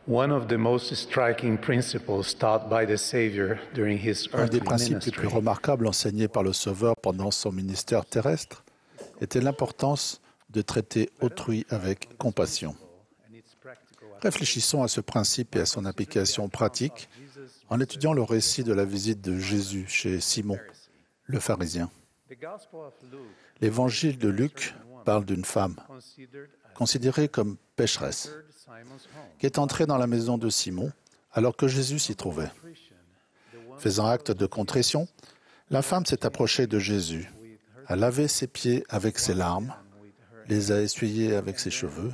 One of the most striking principles taught by the Savior during his Un des earthly principes les plus ministry remarquables enseignés par le Sauveur pendant son ministère terrestre était l'importance de traiter autrui avec compassion. Réfléchissons à ce principe et à son application pratique en étudiant le récit de la visite de Jésus chez Simon, le pharisien. L'évangile de Luc parle d'une femme considérée comme pécheresse, qui est entrée dans la maison de Simon alors que Jésus s'y trouvait. Faisant acte de contrition, la femme s'est approchée de Jésus, a lavé ses pieds avec ses larmes, les a essuyés avec ses cheveux,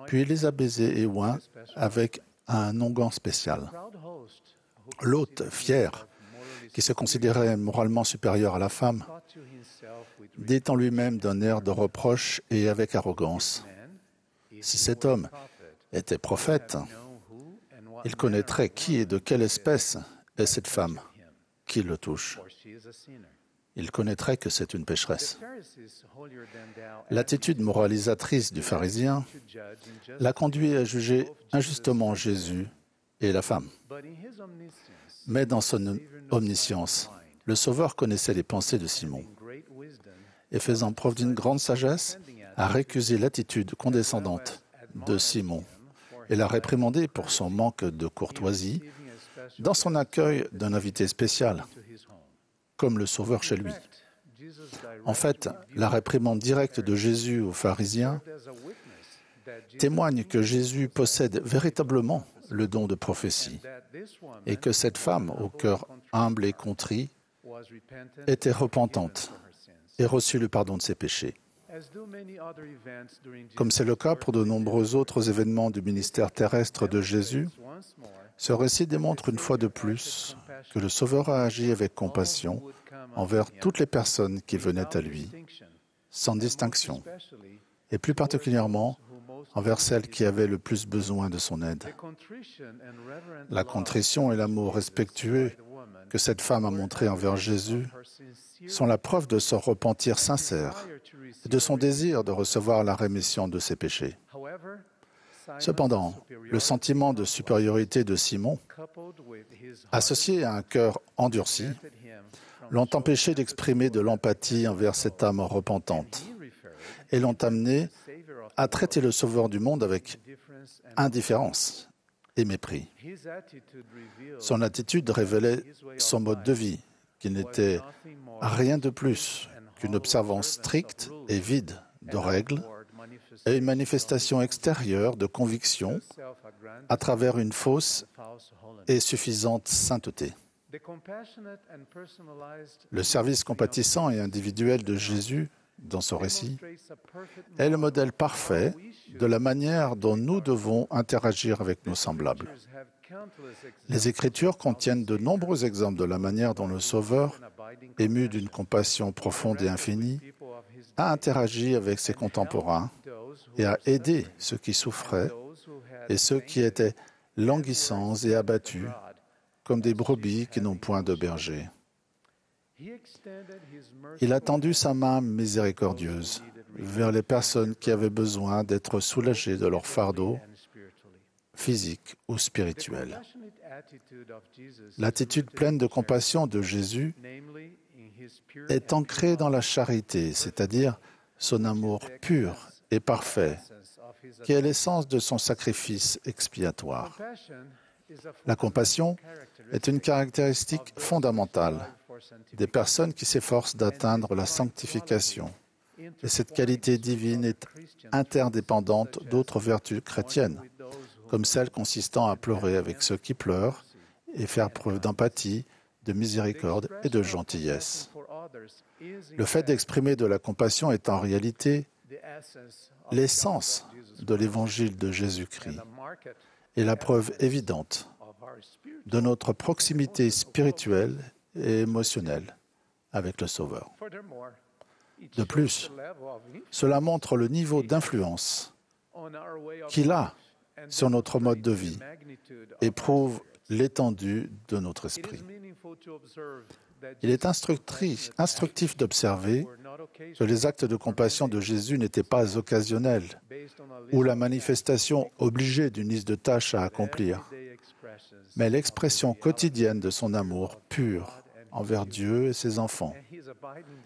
puis les a baisés et oints avec un onguent spécial. L'hôte, fier, qui se considérait moralement supérieur à la femme, dit en lui-même d'un air de reproche et avec arrogance, « Si cet homme était prophète, il connaîtrait qui et de quelle espèce est cette femme qui le touche. Il connaîtrait que c'est une pécheresse. » L'attitude moralisatrice du pharisien l'a conduit à juger injustement Jésus et la femme. Mais dans son omniscience, le Sauveur connaissait les pensées de Simon et, faisant preuve d'une grande sagesse, a récusé l'attitude condescendante de Simon et l'a réprimandé pour son manque de courtoisie dans son accueil d'un invité spécial, comme le Sauveur chez lui. En fait, la réprimande directe de Jésus aux pharisiens témoigne que Jésus possède véritablement le don de prophétie et que cette femme, au cœur humble et contrit, était repentante et reçut le pardon de ses péchés. Comme c'est le cas pour de nombreux autres événements du ministère terrestre de Jésus, ce récit démontre une fois de plus que le Sauveur a agi avec compassion envers toutes les personnes qui venaient à lui, sans distinction, et plus particulièrement envers celles qui avaient le plus besoin de son aide. La contrition et l'amour respectueux que cette femme a montré envers Jésus sont la preuve de son repentir sincère et de son désir de recevoir la rémission de ses péchés. Cependant, le sentiment de supériorité de Simon, associé à un cœur endurci, l'ont empêché d'exprimer de l'empathie envers cette âme repentante et l'ont amené à traiter le Sauveur du monde avec indifférence et mépris. Son attitude révélait son mode de vie, qui n'était rien de plus qu'une observance stricte et vide de règles et une manifestation extérieure de conviction à travers une fausse et suffisante sainteté. Le service compatissant et individuel de Jésus dans ce récit est le modèle parfait de la manière dont nous devons interagir avec nos semblables. Les Écritures contiennent de nombreux exemples de la manière dont le Sauveur, ému d'une compassion profonde et infinie, a interagi avec ses contemporains et a aidé ceux qui souffraient et ceux qui étaient languissants et abattus, comme des brebis qui n'ont point de berger. Il a tendu sa main miséricordieuse vers les personnes qui avaient besoin d'être soulagées de leur fardeau physique ou spirituel. L'attitude pleine de compassion de Jésus est ancrée dans la charité, c'est-à-dire son amour pur et parfait, qui est l'essence de son sacrifice expiatoire. La compassion est une caractéristique fondamentale des personnes qui s'efforcent d'atteindre la sanctification. Et cette qualité divine est interdépendante d'autres vertus chrétiennes, comme celle consistant à pleurer avec ceux qui pleurent et faire preuve d'empathie, de miséricorde et de gentillesse. Le fait d'exprimer de la compassion est en réalité l'essence de l'évangile de Jésus-Christ et la preuve évidente de notre proximité spirituelle et émotionnelle avec le Sauveur. De plus, cela montre le niveau d'influence qu'il a sur notre mode de vie et prouve l'étendue de notre esprit. Il est instructif d'observer que les actes de compassion de Jésus n'étaient pas occasionnels ou la manifestation obligée d'une liste de tâches à accomplir, mais l'expression quotidienne de son amour pur envers Dieu et ses enfants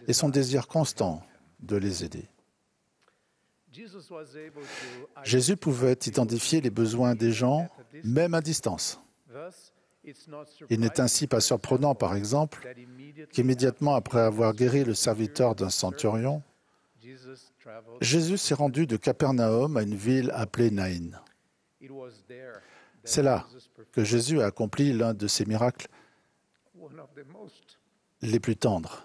et son désir constant de les aider. Jésus pouvait identifier les besoins des gens, même à distance. Il n'est ainsi pas surprenant, par exemple, qu'immédiatement après avoir guéri le serviteur d'un centurion, Jésus s'est rendu de Capernaum à une ville appelée Naïn. C'est là que Jésus a accompli l'un de ses miracles les plus tendres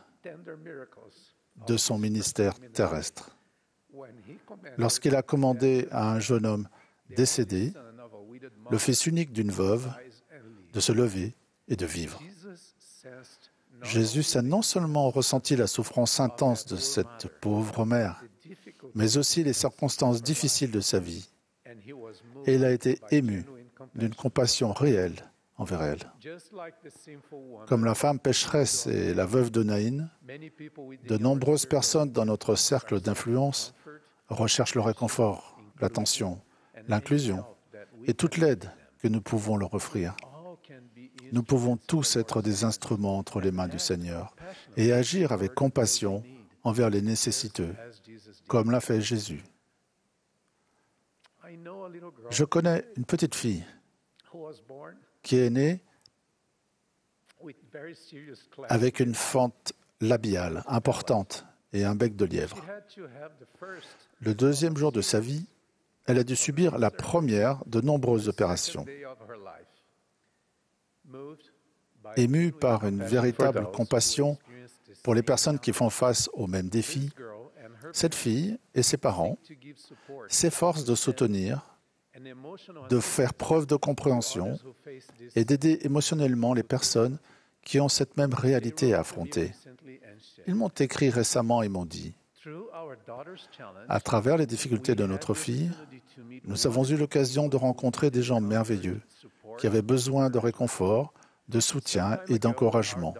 de son ministère terrestre. Lorsqu'il a commandé à un jeune homme décédé, le fils unique d'une veuve, de se lever et de vivre. Jésus a non seulement ressenti la souffrance intense de cette pauvre mère, mais aussi les circonstances difficiles de sa vie, et il a été ému d'une compassion réelle envers elle. Comme la femme pécheresse et la veuve de Naïn, de nombreuses personnes dans notre cercle d'influence recherchent le réconfort, l'attention, l'inclusion et toute l'aide que nous pouvons leur offrir. Nous pouvons tous être des instruments entre les mains du Seigneur et agir avec compassion envers les nécessiteux, comme l'a fait Jésus. Je connais une petite fille qui est née avec une fente labiale importante et un bec de lièvre. Le deuxième jour de sa vie, elle a dû subir la première de nombreuses opérations. Émue par une véritable compassion pour les personnes qui font face aux mêmes défis, cette fille et ses parents s'efforcent de soutenir, de faire preuve de compréhension et d'aider émotionnellement les personnes qui ont cette même réalité à affronter. Ils m'ont écrit récemment et m'ont dit « À travers les difficultés de notre fille, nous avons eu l'occasion de rencontrer des gens merveilleux qui avaient besoin de réconfort, de soutien et d'encouragement.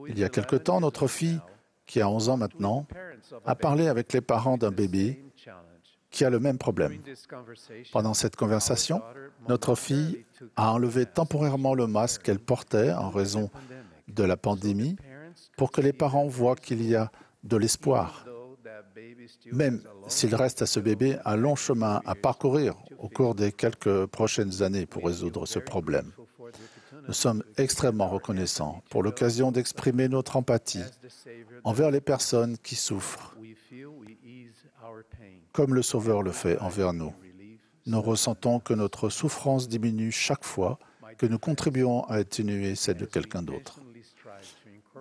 Il y a quelque temps, notre fille, qui a 11 ans maintenant, a parlé avec les parents d'un bébé qui a le même problème. Pendant cette conversation, notre fille a enlevé temporairement le masque qu'elle portait en raison de la pandémie pour que les parents voient qu'il y a de l'espoir, même s'il reste à ce bébé un long chemin à parcourir au cours des quelques prochaines années pour résoudre ce problème. Nous sommes extrêmement reconnaissants pour l'occasion d'exprimer notre empathie envers les personnes qui souffrent, comme le Sauveur le fait envers nous. Nous ressentons que notre souffrance diminue chaque fois que nous contribuons à atténuer celle de quelqu'un d'autre.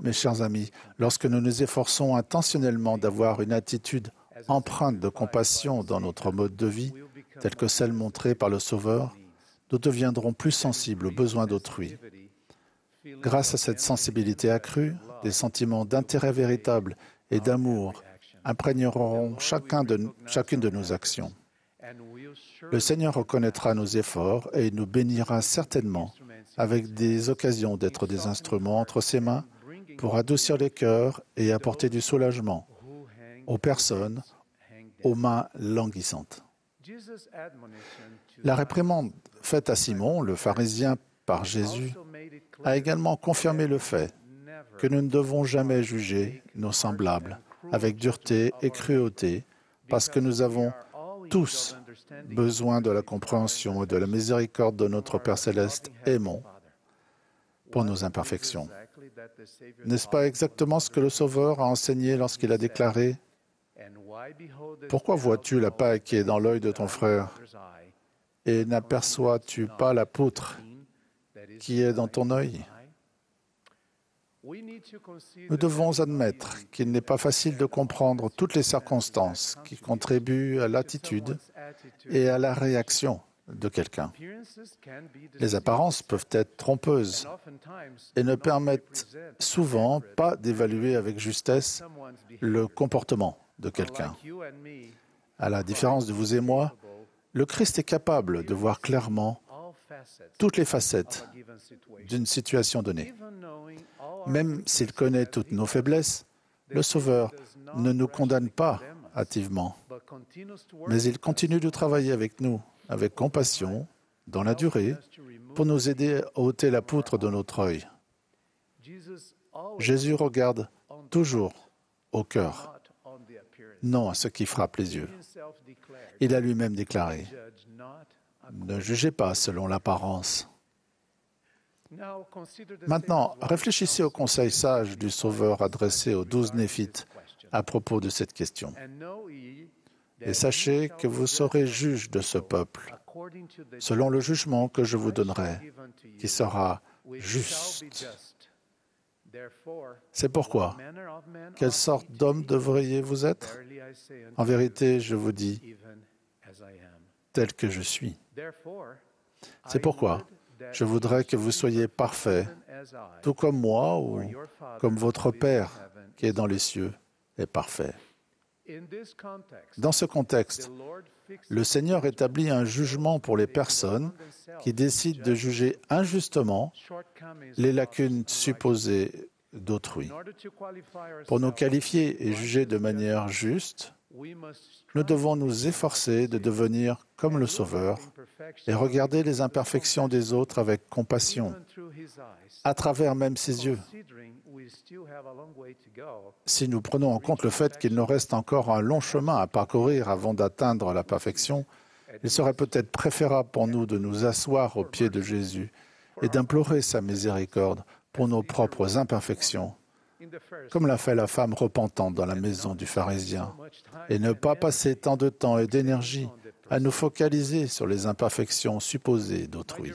Mes chers amis, lorsque nous nous efforçons intentionnellement d'avoir une attitude empreinte de compassion dans notre mode de vie, telle que celle montrée par le Sauveur, nous deviendrons plus sensibles aux besoins d'autrui. Grâce à cette sensibilité accrue, des sentiments d'intérêt véritable et d'amour imprégneront chacune de nos actions. Le Seigneur reconnaîtra nos efforts et il nous bénira certainement avec des occasions d'être des instruments entre ses mains pour adoucir les cœurs et apporter du soulagement aux personnes aux mains languissantes. La réprimande faite à Simon, le pharisien, par Jésus, a également confirmé le fait que nous ne devons jamais juger nos semblables avec dureté et cruauté, parce que nous avons tous besoin de la compréhension et de la miséricorde de notre Père céleste aimant pour nos imperfections. N'est-ce pas exactement ce que le Sauveur a enseigné lorsqu'il a déclaré « Pourquoi vois-tu la paille qui est dans l'œil de ton frère et n'aperçois-tu pas la poutre qui est dans ton œil ?» Nous devons admettre qu'il n'est pas facile de comprendre toutes les circonstances qui contribuent à l'attitude et à la réaction de quelqu'un. Les apparences peuvent être trompeuses et ne permettent souvent pas d'évaluer avec justesse le comportement de quelqu'un. À la différence de vous et moi, Le Christ est capable de voir clairement toutes les facettes d'une situation donnée. Même s'il connaît toutes nos faiblesses, le Sauveur ne nous condamne pas hâtivement, mais il continue de travailler avec nous, avec compassion, dans la durée, pour nous aider à ôter la poutre de notre œil. Jésus regarde toujours au cœur, non à ce qui frappe les yeux. Il a lui-même déclaré, « Ne jugez pas selon l'apparence. » Maintenant, réfléchissez au conseil sage du Sauveur adressé aux 12 Néphites à propos de cette question. Et sachez que vous serez juges de ce peuple, selon le jugement que je vous donnerai, qui sera juste. C'est pourquoi, quelle sorte d'homme devriez-vous être? En vérité, je vous dis, tel que je suis. C'est pourquoi je voudrais que vous soyez parfaits, tout comme moi ou comme votre Père qui est dans les cieux est parfait. Dans ce contexte, le Seigneur établit un jugement pour les personnes qui décident de juger injustement les lacunes supposées d'autrui. Pour nous qualifier et juger de manière juste, nous devons nous efforcer de devenir comme le Sauveur et regarder les imperfections des autres avec compassion, à travers même ses yeux. Si nous prenons en compte le fait qu'il nous reste encore un long chemin à parcourir avant d'atteindre la perfection, il serait peut-être préférable pour nous de nous asseoir aux pieds de Jésus et d'implorer sa miséricorde pour nos propres imperfections, comme l'a fait la femme repentante dans la maison du pharisien, et ne pas passer tant de temps et d'énergie à nous focaliser sur les imperfections supposées d'autrui.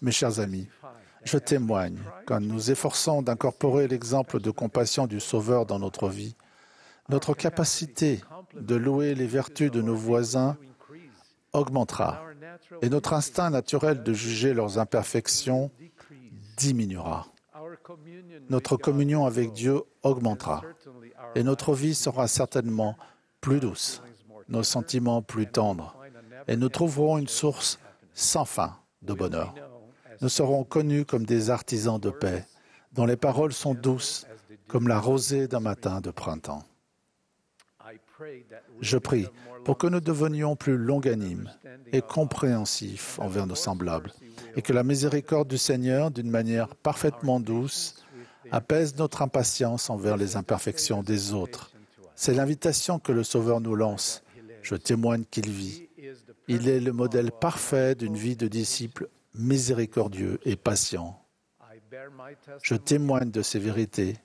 Mes chers amis, je témoigne qu'en nous efforçant d'incorporer l'exemple de compassion du Sauveur dans notre vie, notre capacité de louer les vertus de nos voisins augmentera et notre instinct naturel de juger leurs imperfections diminuera. Notre communion avec Dieu augmentera et notre vie sera certainement plus douce, nos sentiments plus tendres, et nous trouverons une source sans fin de bonheur. Nous serons connus comme des artisans de paix, dont les paroles sont douces comme la rosée d'un matin de printemps. Je prie pour que nous devenions plus longanimes et compréhensifs envers nos semblables, et que la miséricorde du Seigneur, d'une manière parfaitement douce, apaise notre impatience envers les imperfections des autres. C'est l'invitation que le Sauveur nous lance. Je témoigne qu'il vit. Il est le modèle parfait d'une vie de disciple miséricordieux et patient. Je témoigne de ces vérités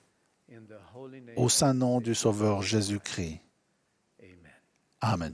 au saint nom du Sauveur Jésus-Christ. Amen.